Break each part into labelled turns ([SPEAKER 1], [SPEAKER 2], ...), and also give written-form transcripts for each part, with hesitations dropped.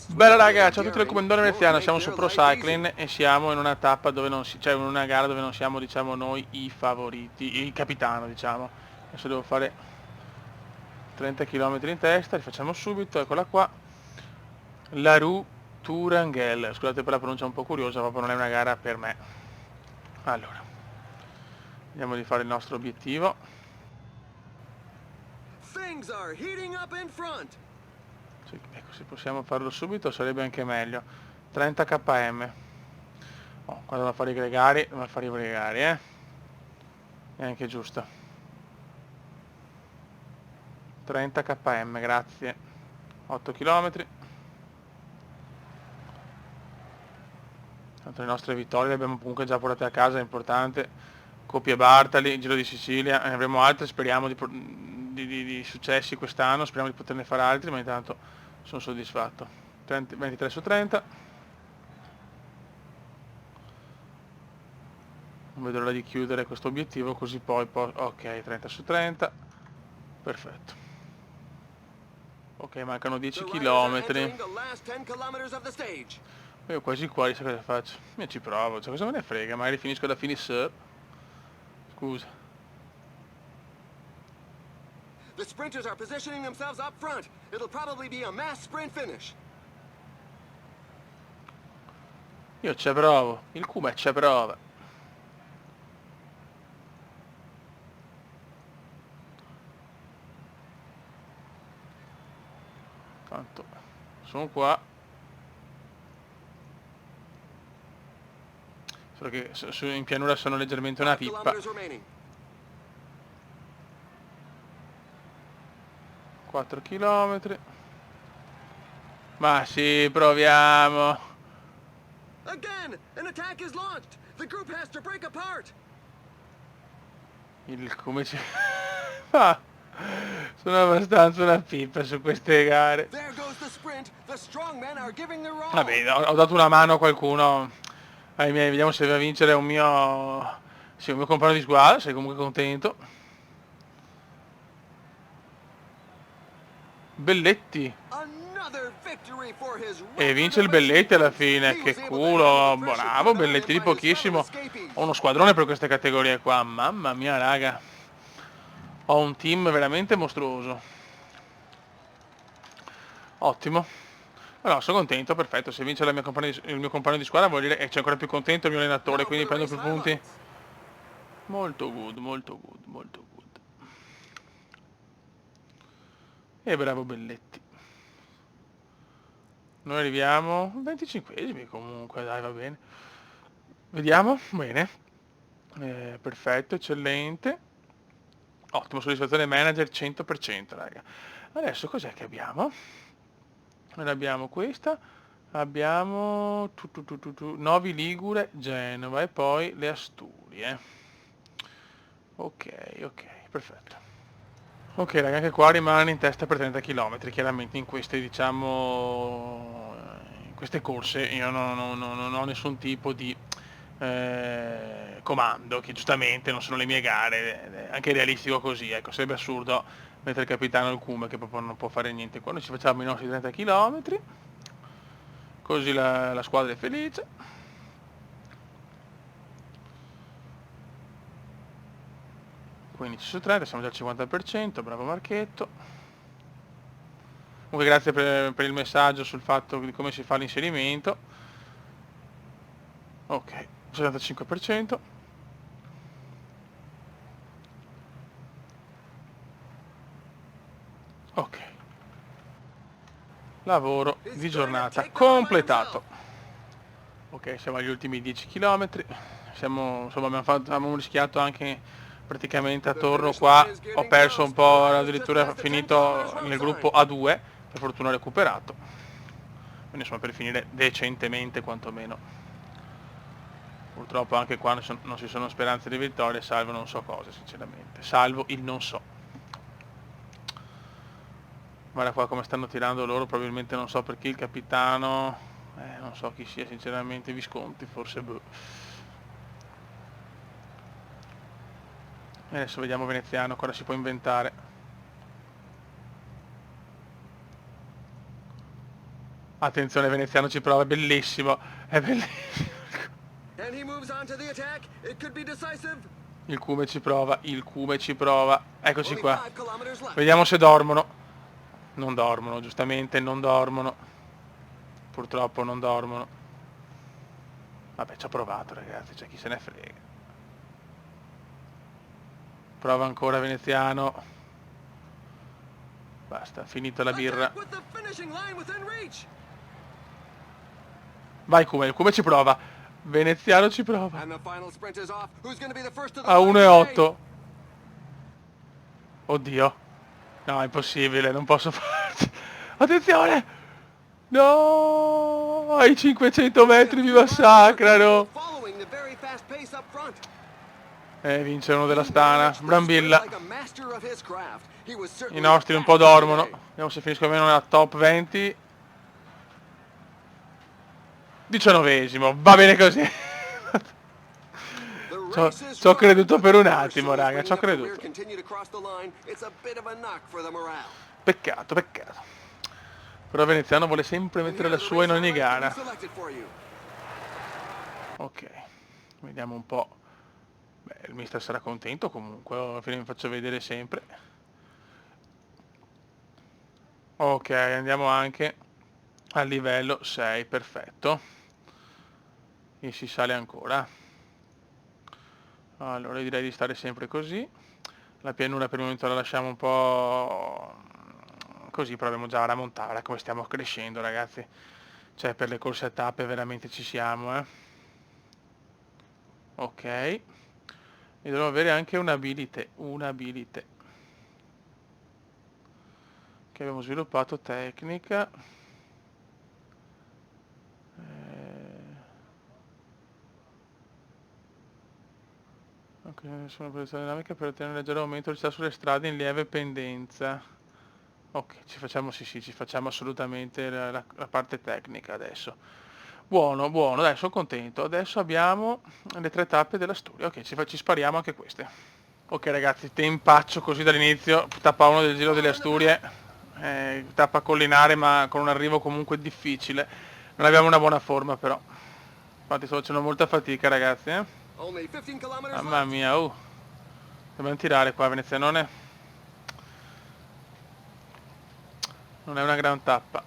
[SPEAKER 1] Bella raga, ciao a tutti dal Commendone Veneziano, siamo su Pro Cycling e siamo in una tappa dove non si, cioè in una gara dove non siamo, diciamo, noi i favoriti, il capitano, diciamo. Adesso devo fare 30 km in testa, li facciamo subito, eccola qua. La Rue Tourangelle, scusate per la pronuncia un po' curiosa, proprio non è una gara per me. Allora, vediamo di fare il nostro obiettivo. Ecco, se possiamo farlo subito sarebbe anche meglio. 30 km. Oh, quando va a fare i gregari, va a fare i gregari, eh? È anche giusto. 30 km, grazie. 8 km. Tanto le nostre vittorie le abbiamo comunque già portate a casa, è importante. Coppia Bartali, Giro di Sicilia, ne avremo altre, speriamo di successi quest'anno, speriamo di poterne fare altri, ma intanto sono soddisfatto. 23 su 30. Non vedo l'ora di chiudere questo obiettivo così poi ok, 30 su 30. Perfetto. Ok, mancano 10 km. Io quasi qua, sa cosa faccio? Io ci provo, cioè cosa me ne frega, magari finisco da finisher. Scusa.
[SPEAKER 2] The sprinters are positioning themselves up front. It'll probably be a mass sprint finish.
[SPEAKER 1] Io ci provo, il Kuma ci prova. Tanto sono qua. Solo che in pianura sono leggermente una pippa. 4 km. Ma sì, proviamo.
[SPEAKER 2] Again, an attack is launched. The group has to break apart.
[SPEAKER 1] Il come ci... Ah, sono abbastanza una pippa su queste gare.
[SPEAKER 2] There goes the sprint. The strongmen are giving their all.
[SPEAKER 1] Vabbè, ho dato una mano a qualcuno. Ai miei, vediamo se va a vincere un mio... Sì, un mio compagno di squadra, sei comunque contento. Belletti. E vince il Belletti alla fine, che culo, bravo Belletti di pochissimo. Ho uno squadrone per queste categorie qua, mamma mia raga. Ho un team veramente mostruoso. Ottimo. Allora, sono contento, perfetto. Se vince il mio compagno di squadra vuol dire che c'è ancora più contento il mio allenatore, quindi prendo più punti. Molto good, molto good, molto good. E bravo Belletti. Noi arriviamo 25esimi comunque, dai, va bene. Vediamo, bene. Perfetto, eccellente. Ottimo, soddisfazione manager 100%, raga. Adesso cos'è che abbiamo? Noi abbiamo questa, abbiamo Novi Ligure, Genova e poi le Asturie. Ok, ok, perfetto. Ok raga, anche qua rimane in testa per 30 km, chiaramente in queste, diciamo, in queste corse io non ho nessun tipo di comando, che giustamente non sono le mie gare, è anche realistico così, ecco, sarebbe assurdo mettere il capitano al Cume che proprio non può fare niente qua. Noi ci facciamo i nostri 30 km, così la squadra è felice. 15 su 30, siamo già al 50%, bravo Marchetto. Comunque grazie per il messaggio sul fatto di come si fa l'inserimento. Ok, 75%. Ok. Lavoro di giornata completato. Ok, siamo agli ultimi 10 km. Insomma, abbiamo rischiato anche praticamente attorno qua. Ho perso un po', addirittura finito nel gruppo A2, per fortuna ho recuperato. Quindi insomma per finire decentemente quantomeno. Purtroppo anche qua non ci sono speranze di vittoria, salvo non so cosa sinceramente. Salvo il non so. Guarda qua come stanno tirando loro, probabilmente non so perché il capitano, non so chi sia sinceramente, Visconti forse, boh. E adesso vediamo Veneziano cosa si può inventare. Attenzione, Veneziano ci prova, è bellissimo, è bellissimo.
[SPEAKER 2] And he moves on to the attack. It could be decisive.
[SPEAKER 1] Il Cume ci prova, il Cume ci prova. Eccoci
[SPEAKER 2] Only
[SPEAKER 1] qua.
[SPEAKER 2] 5 kilometers left.
[SPEAKER 1] Vediamo se dormono. Non dormono, giustamente, non dormono. Purtroppo non dormono. Vabbè, ci ho provato, ragazzi, cioè chi se ne frega. Prova ancora Veneziano. Basta, finito la birra.
[SPEAKER 2] Attack with the finishing line within reach.
[SPEAKER 1] Vai Cume, il Cume ci prova. Veneziano ci prova.
[SPEAKER 2] And the final sprint is off. Who's going to be the first to the
[SPEAKER 1] A
[SPEAKER 2] line today?
[SPEAKER 1] 1,8. Oddio. No, è impossibile, non posso farci. Attenzione! No! I 500 metri mi massacrano.
[SPEAKER 2] Following the very fast pace up front.
[SPEAKER 1] Vince uno della Stana. Brambilla.
[SPEAKER 2] Like a master of his craft. He was
[SPEAKER 1] I
[SPEAKER 2] certainly
[SPEAKER 1] nostri un
[SPEAKER 2] fast
[SPEAKER 1] po' dormono.
[SPEAKER 2] today.
[SPEAKER 1] Vediamo se finisco almeno nella top 20. 19esimo. Va bene così.
[SPEAKER 2] The race is
[SPEAKER 1] Ci ho
[SPEAKER 2] won.
[SPEAKER 1] creduto per un attimo,
[SPEAKER 2] Marshall
[SPEAKER 1] raga, ci ho
[SPEAKER 2] bringing up the rear
[SPEAKER 1] creduto.
[SPEAKER 2] continue to cross the line. It's a bit of a knock for the morale.
[SPEAKER 1] Peccato, peccato. Però Veneziano vuole sempre mettere la sua in ogni gara.
[SPEAKER 2] Selected for you.
[SPEAKER 1] Ok, vediamo un po'. Beh, il mister sarà contento comunque, alla fine mi faccio vedere sempre. Ok, andiamo anche al livello 6, perfetto. E si sale ancora. Allora direi di stare sempre così. La pianura per il momento la lasciamo un po' così, proviamo già a rammontare come stiamo crescendo, ragazzi. Cioè per le corse a tappe veramente ci siamo, Ok. E dobbiamo avere anche un'ability, che abbiamo sviluppato tecnica. Ok, sono posizione dinamica per ottenere un leggero aumento di velocità sulle strade in lieve pendenza. Ok, ci facciamo, sì, ci facciamo assolutamente la parte tecnica adesso. Buono, buono, dai, sono contento. Adesso abbiamo le 3 tappe della storia. Ok, ci spariamo anche queste. Ok ragazzi, tempaccio così dall'inizio, tappa 1 del Giro delle Asturie, tappa collinare ma con un arrivo comunque difficile. Non abbiamo una buona forma però. Infatti sto facendo molta fatica ragazzi,
[SPEAKER 2] Only 15 kilometers
[SPEAKER 1] Mamma
[SPEAKER 2] left.
[SPEAKER 1] mia, dobbiamo tirare qua, Venezianone. Non è una gran tappa.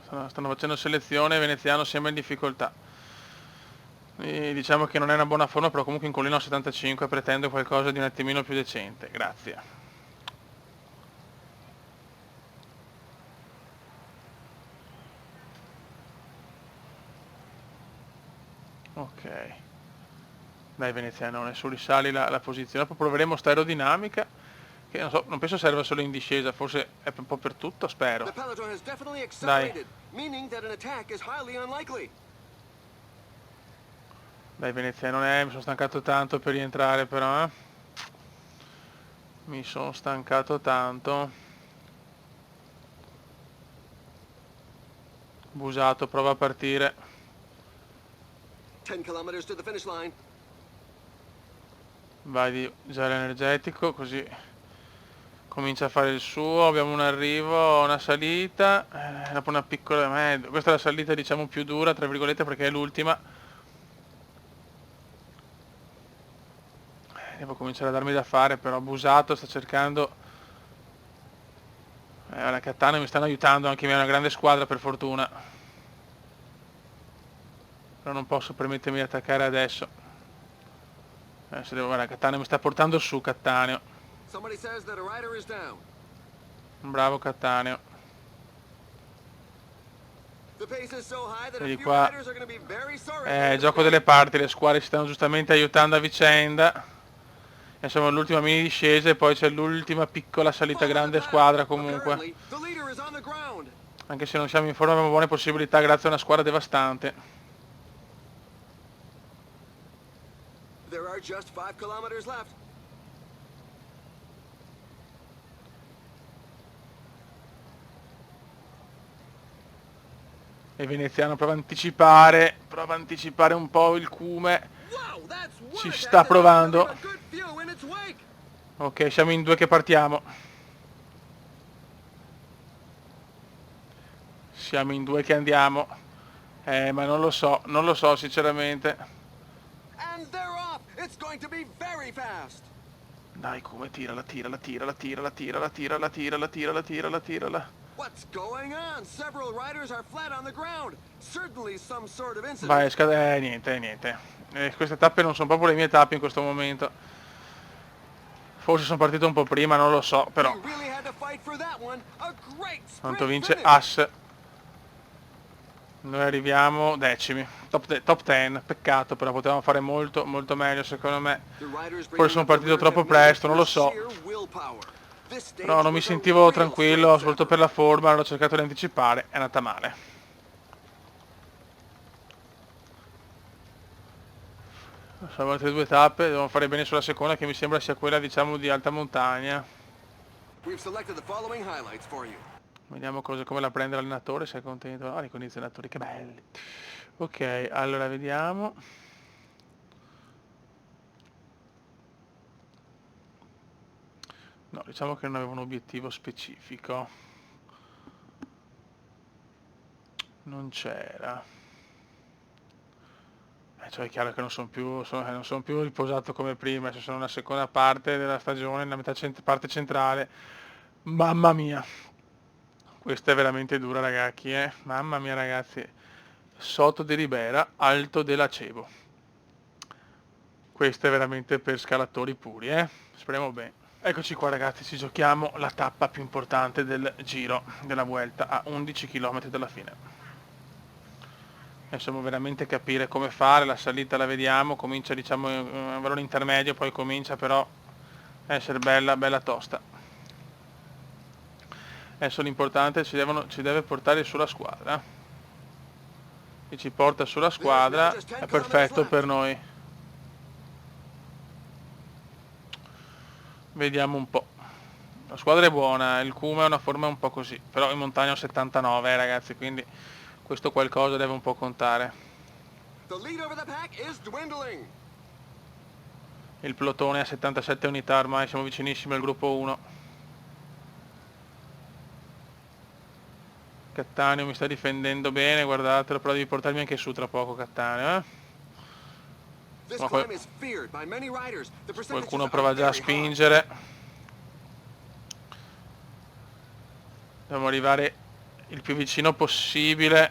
[SPEAKER 1] Stanno facendo selezione, Veneziano sembra in difficoltà. E diciamo che non è una buona forma, però comunque in collina ho 75, pretendo qualcosa di un attimino più decente. Grazie. Ok. Dai Venezianone, su risali la posizione, poi proveremo sta aerodinamica, che non so, non penso serva solo in discesa, forse è un po' per tutto, spero.
[SPEAKER 2] The peloton has definitely accelerated, meaning that an attack is highly unlikely.
[SPEAKER 1] Dai Venezianone, mi sono stancato tanto per rientrare però, Mi sono stancato tanto. Busato, prova a partire.
[SPEAKER 2] 10 kilometers to the finish line.
[SPEAKER 1] Vai di gel energetico, così comincia a fare il suo. Abbiamo un arrivo, una salita, dopo una piccola, questa è la salita diciamo più dura tra virgolette perché è l'ultima. Devo cominciare a darmi da fare, però Busato sta cercando. La Cattaneo mi stanno aiutando, anche me è una grande squadra per fortuna. Però non posso permettermi di attaccare adesso. Se devo, guarda, Cattaneo mi sta portando su, Cattaneo.
[SPEAKER 2] Somebody says that a rider is down.
[SPEAKER 1] Bravo Cattaneo.
[SPEAKER 2] The pace is so high that a
[SPEAKER 1] Vedi
[SPEAKER 2] few
[SPEAKER 1] qua.
[SPEAKER 2] riders are going to be very sorry.
[SPEAKER 1] Gioco delle parti, le squadre si stanno giustamente aiutando a vicenda. E siamo all'ultima mini discesa e poi c'è l'ultima piccola salita grande squadra comunque.
[SPEAKER 2] Apparently, the leader is on the ground.
[SPEAKER 1] Anche se non siamo in forma abbiamo buone possibilità grazie a una squadra devastante.
[SPEAKER 2] There are just 5 kilometers left.
[SPEAKER 1] E Veneziano prova a anticipare un po' il Cume.
[SPEAKER 2] Wow, that's
[SPEAKER 1] Ci
[SPEAKER 2] one
[SPEAKER 1] sta
[SPEAKER 2] attack that has
[SPEAKER 1] provando.
[SPEAKER 2] a good few in its wake.
[SPEAKER 1] Ok, siamo in 2 che partiamo. Siamo in 2 che andiamo. Ma non lo so sinceramente.
[SPEAKER 2] And they're off. It's going to be very fast.
[SPEAKER 1] Dai, come tirala.
[SPEAKER 2] What's going on? Several riders are flat on the ground. Certainly some sort of incident.
[SPEAKER 1] Vai, niente. Queste tappe non sono proprio le mie tappe in questo momento. Forse sono partito un po' prima, non lo so, però.
[SPEAKER 2] He really had to fight for that one. A great sprint
[SPEAKER 1] Tanto vince
[SPEAKER 2] finish.
[SPEAKER 1] As. Noi arriviamo decimi, top 10, peccato, però potevamo fare molto meglio secondo me. Forse sono partito troppo presto, non lo so. Però non mi sentivo tranquillo, soprattutto per la forma, l'ho cercato di anticipare, è andata male. Sono altre 2 tappe, devo fare bene sulla seconda che mi sembra sia quella diciamo di alta montagna.
[SPEAKER 2] We've selected the following highlights for you.
[SPEAKER 1] Vediamo come la prende l'allenatore, se è contento. Ah, i condizionatori, che belli. Ok, allora vediamo. No, diciamo che non avevo un obiettivo specifico. Non c'era. Cioè è chiaro che non sono più riposato come prima, se sono nella seconda parte della stagione, nella parte centrale. Mamma mia. Questa è veramente dura ragazzi, mamma mia ragazzi. Soto di Ribera, Alto dell'Acebo. Questo è veramente per scalatori puri, speriamo bene. Eccoci qua ragazzi, ci giochiamo la tappa più importante del giro della Vuelta a 11 km dalla fine. Adesso dobbiamo veramente capire come fare, la salita la vediamo, comincia diciamo a valore intermedio, poi comincia però a essere bella tosta. Adesso l'importante ci deve portare sulla squadra. E ci porta sulla squadra, è perfetto per noi. Vediamo un po'. La squadra è buona, il Kuma è una forma un po' così, però in montagna ho 79 ragazzi, quindi questo qualcosa deve un po' contare. Il plotone ha 77 unità ormai, siamo vicinissimi al gruppo 1. Cattaneo mi sta difendendo bene, guardatelo, però devi portarmi anche su tra poco Cattaneo, Qualcuno prova già a spingere. Dobbiamo arrivare il più vicino possibile,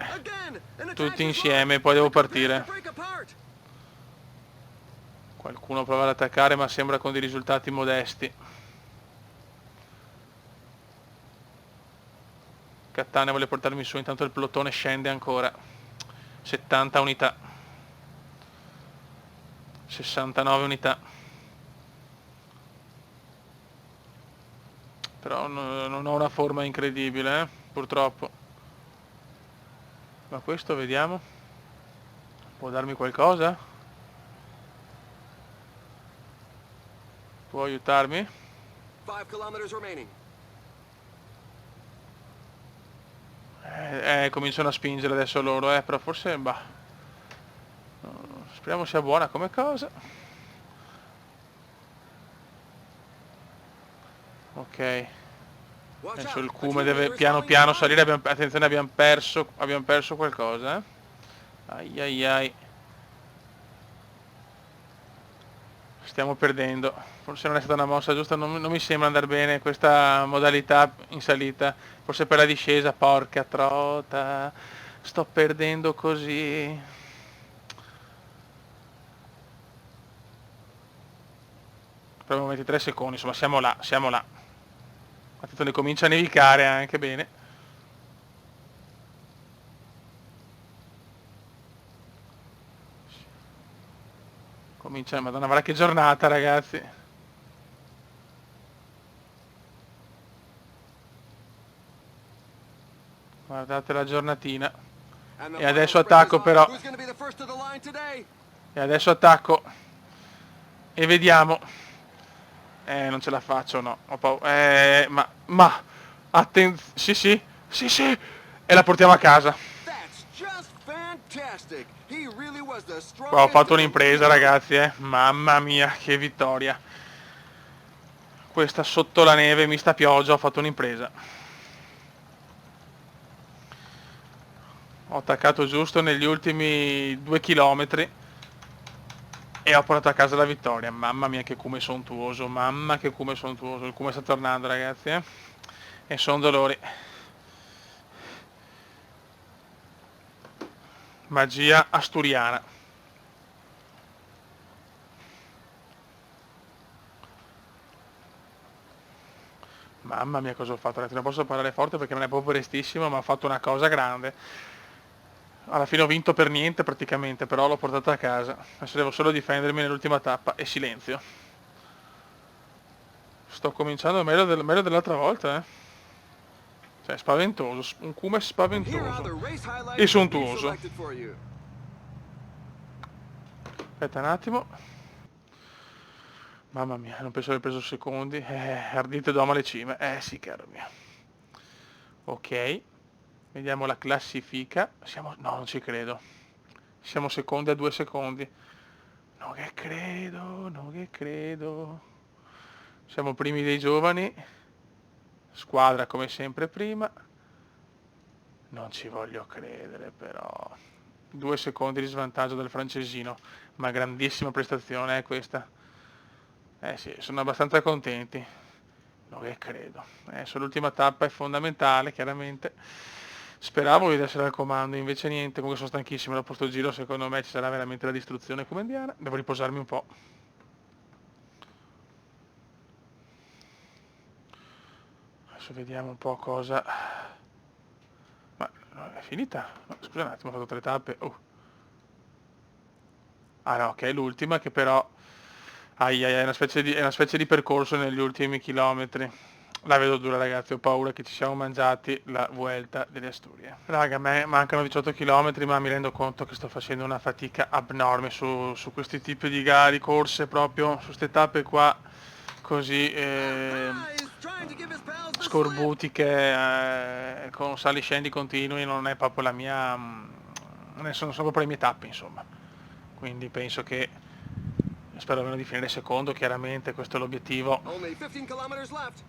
[SPEAKER 1] tutti insieme, poi devo partire. Qualcuno prova ad attaccare ma sembra con dei risultati modesti. Cattaneo vuole portarmi su, intanto il plotone scende ancora. 70 unità. 69 unità. Però non ho una forma incredibile, purtroppo. Ma questo vediamo. Può darmi qualcosa? Può aiutarmi?
[SPEAKER 2] 5 kilometers remaining.
[SPEAKER 1] Cominciano a spingere adesso loro, però forse, speriamo sia buona come cosa. Ok. Adesso il Cume deve piano piano salire, attenzione abbiamo perso qualcosa, Ai ai ai. Stiamo perdendo, forse non è stata una mossa giusta, non mi sembra andare bene questa modalità in salita, forse per la discesa, porca trota, sto perdendo così. Proviamo 23 secondi, insomma siamo là. Attenzione, comincia a nevicare anche bene. Comincia, madonna, guarda che giornata ragazzi. Guardate la giornatina. E adesso attacco però. E adesso attacco. E vediamo. Non ce la faccio, no. Ho paura. Ma. Sì. E la portiamo a casa. Qua ho fatto un'impresa ragazzi, Mamma mia, che vittoria. Questa sotto la neve, mista pioggia, ho fatto un'impresa. Ho attaccato giusto negli ultimi 2 chilometri e ho portato a casa la vittoria. Mamma mia che cume sontuoso, mamma che cume sontuoso. Il cume sta tornando, ragazzi, eh? E sono dolori. Magia asturiana. Mamma mia cosa ho fatto, ragazzi, non posso parlare forte perché non è proprio prestissimo, ma ho fatto una cosa grande. Alla fine ho vinto per niente praticamente, però l'ho portata a casa. Adesso devo solo difendermi nell'ultima tappa e silenzio. Sto cominciando meglio dell'altra volta, eh. Cioè, spaventoso, un cume
[SPEAKER 2] And here are
[SPEAKER 1] spaventoso.
[SPEAKER 2] the race
[SPEAKER 1] E
[SPEAKER 2] highlights that we've
[SPEAKER 1] sontuoso.
[SPEAKER 2] selected for you.
[SPEAKER 1] Aspetta un attimo. Mamma mia, non penso di aver preso secondi. Ardite d'uomo alle cime. Sì, caro mio. Ok. Vediamo la classifica. Siamo... No, non ci credo. Siamo secondi a 2 secondi. Non che credo, non che credo. Siamo primi dei giovani. Squadra come sempre prima. Non ci voglio credere però. 2 secondi di svantaggio del francesino. Ma grandissima prestazione è questa. Sì, sono abbastanza contenti. Non che credo. Adesso l'ultima tappa è fondamentale, chiaramente. Speravo di essere al comando, invece niente. Comunque sono stanchissimo dopo sto giro, secondo me ci sarà veramente la distruzione come indiana. Devo riposarmi un po'. Adesso vediamo un po' cosa... Ma no, è finita? No, scusa un attimo, ho fatto 3 tappe. Ah no, ok, l'ultima che però... è una specie di percorso negli ultimi chilometri. La vedo dura, ragazzi, ho paura che ci siamo mangiati la Vuelta delle Asturie. Raga, a me mancano 18 km, ma mi rendo conto che sto facendo una fatica abnorme su questi tipi di gare, corse proprio, su queste tappe qua, così
[SPEAKER 2] He's trying to give his pals the slip.
[SPEAKER 1] scorbutiche, con sali scendi continui, non è proprio la mia... non sono proprio le mie tappe, insomma. Quindi penso che... Spero almeno di finire secondo, chiaramente, questo è l'obiettivo.
[SPEAKER 2] Only 15 kilometers left.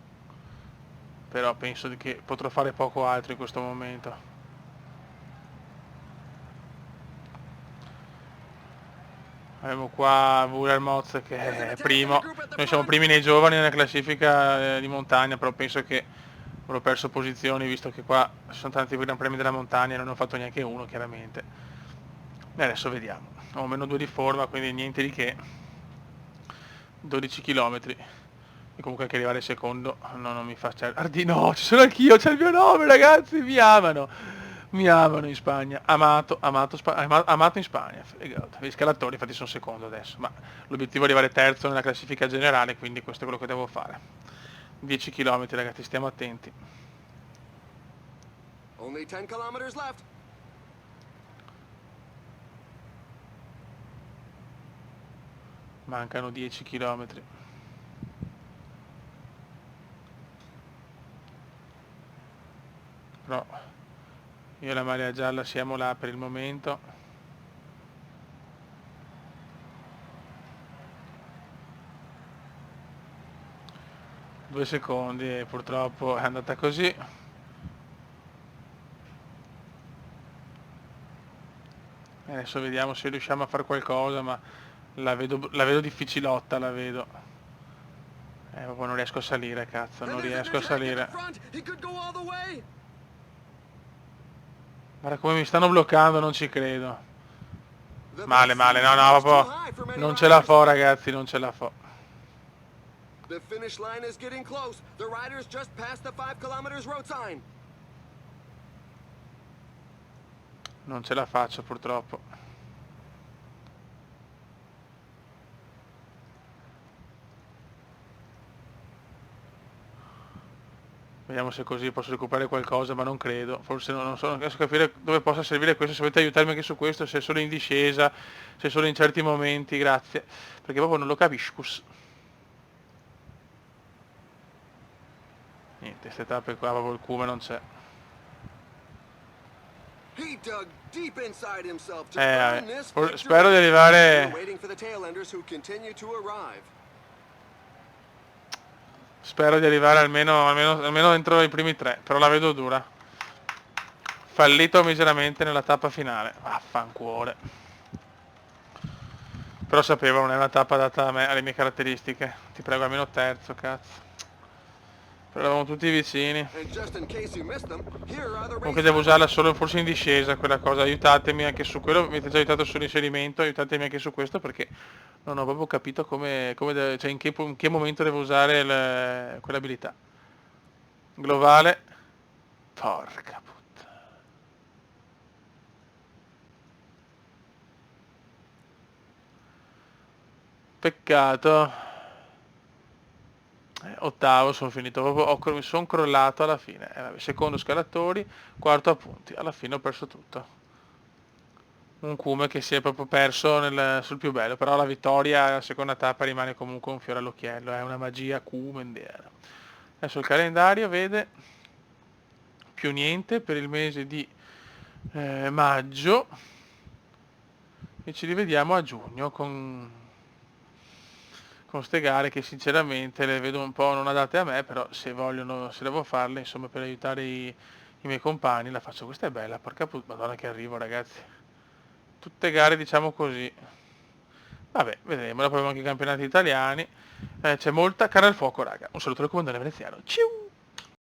[SPEAKER 1] Però penso che potrò fare poco altro in questo momento. Abbiamo qua Wurer Moz che è primo, noi siamo primi nei giovani nella classifica di montagna, però penso che avrò perso posizioni visto che qua ci sono tanti Gran Premi della montagna e non ne ho fatto neanche uno chiaramente. E adesso vediamo, ho meno 2 di forma, quindi niente di che. 12 km. E comunque anche arrivare secondo non mi fa... No, ci sono anch'io, c'è il mio nome ragazzi, mi amano. Mi amano in Spagna, amato in Spagna, fregato. Gli scalatori infatti sono secondo adesso, ma l'obiettivo è arrivare terzo nella classifica generale, quindi questo è quello che devo fare. 10 km ragazzi, stiamo attenti.
[SPEAKER 2] Only 10 kilometers left.
[SPEAKER 1] Mancano 10 km. Però io e la maglia gialla siamo là per il momento. Due secondi e purtroppo è andata così. Adesso vediamo se riusciamo a fare qualcosa, ma la vedo difficilotta, la vedo. Proprio non riesco a salire, cazzo,
[SPEAKER 2] And
[SPEAKER 1] non
[SPEAKER 2] there's an
[SPEAKER 1] riesco a
[SPEAKER 2] attack at the
[SPEAKER 1] salire.
[SPEAKER 2] front. He could go all the way.
[SPEAKER 1] Guarda come mi stanno bloccando, non ci credo.
[SPEAKER 2] The
[SPEAKER 1] Male, male, no, no,
[SPEAKER 2] pace is too
[SPEAKER 1] proprio...
[SPEAKER 2] high for many
[SPEAKER 1] Non ce la
[SPEAKER 2] riders.
[SPEAKER 1] fo, ragazzi, non ce la fo.
[SPEAKER 2] The finish line is getting close. The riders just passed the 5 kilometers road sign.
[SPEAKER 1] Non ce la faccio, purtroppo. Vediamo se così posso recuperare qualcosa, ma non credo. Forse non so, non riesco a capire dove possa servire questo. Se volete aiutarmi anche su questo, se è solo in discesa, se è solo in certi momenti, grazie. Perché proprio non lo capisco. Niente, queste tappe qua, proprio il cume non c'è.
[SPEAKER 2] He dug deep inside himself to earn this victory.
[SPEAKER 1] Spero di
[SPEAKER 2] We're
[SPEAKER 1] arrivare...
[SPEAKER 2] waiting for the tail enders who continue to arrive.
[SPEAKER 1] Spero di arrivare almeno entro i primi 3, però la vedo dura. Fallito miseramente nella tappa finale. Vaffancuore. Però sapevo, non è una tappa adatta a me, alle mie caratteristiche. Ti prego, almeno terzo, cazzo. Però eravamo tutti vicini.
[SPEAKER 2] And just in case you missed them, here are the
[SPEAKER 1] Comunque
[SPEAKER 2] race
[SPEAKER 1] devo usarla
[SPEAKER 2] highlights.
[SPEAKER 1] solo forse in discesa quella cosa. Aiutatemi anche su quello. Mi avete già aiutato sull'inserimento, aiutatemi anche su questo perché non ho proprio capito cioè in che momento devo usare quell'abilità. Globale. Porca puttana. Peccato. Ottavo sono finito, proprio mi sono crollato alla fine. Vabbè, secondo scalatori, quarto a punti. Alla fine ho perso tutto. Un Cume che si è proprio perso sul più bello, però la vittoria, la seconda tappa rimane comunque un fiore all'occhiello, è una magia Cumendiera. Adesso il calendario vede più niente per il mese di maggio e ci rivediamo a giugno con ste gare che sinceramente le vedo un po' non adatte a me, però se devo farle, insomma, per aiutare i miei compagni, la faccio. Questa è bella, porca madonna che arrivo, ragazzi. Tutte gare, diciamo così. Vabbè, vedremo, dopo abbiamo anche i campionati italiani. C'è molta carne al fuoco, raga. Un saluto dal comandante veneziano. Ciao!